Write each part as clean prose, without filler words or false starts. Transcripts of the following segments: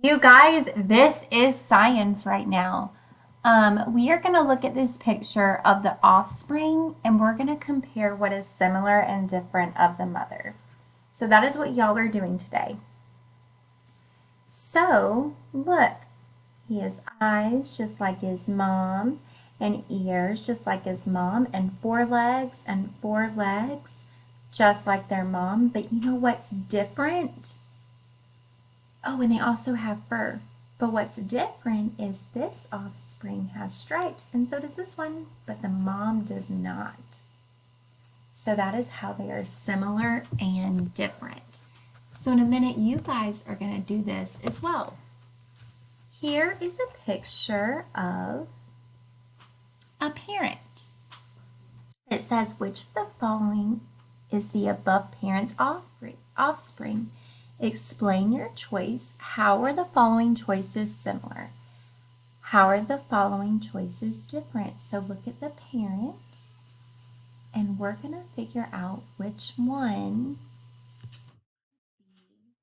You guys, this is science right now. We are going to look at this picture of the offspring and we're going to compare what is similar and different of the mother. So that is what y'all are doing today. So look, he has eyes just like his mom and ears just like his mom and four legs just like their mom. But you know what's different? Oh, and they also have fur. But what's different is this offspring has stripes, and so does this one, but the mom does not. So that is how they are similar and different. So in a minute, you guys are going to do this as well. Here is a picture of a parent. It says, which of the following is the above parent's offspring? Explain your choice. How are the following choices similar? How are the following choices different? So look at the parent and we're going to figure out which one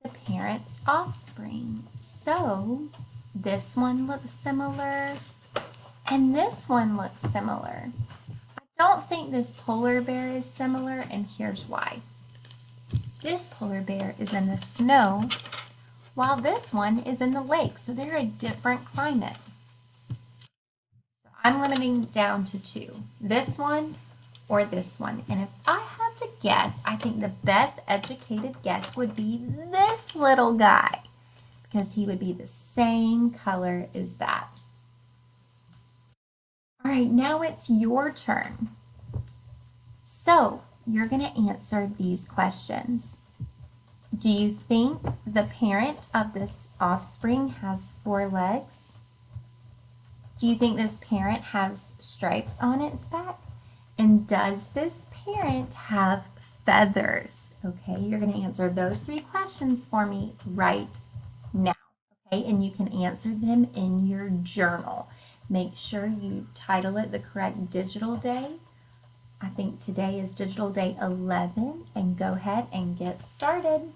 the parent's offspring. So this one looks similar and this one looks similar. I don't think this polar bear is similar, and here's why. This polar bear is in the snow while this one is in the lake, so they're a different climate. So I'm limiting down to two, this one or this one. And if I had to guess, I think the best educated guess would be this little guy because he would be the same color as that. All right, now it's your turn. So you're going to answer these questions. Do you think the parent of this offspring has four legs? Do you think this parent has stripes on its back? And does this parent have feathers? Okay, you're going to answer those three questions for me right now. Okay, and you can answer them in your journal. Make sure you title it the correct digital day. I think today is digital day 11, and go ahead and get started.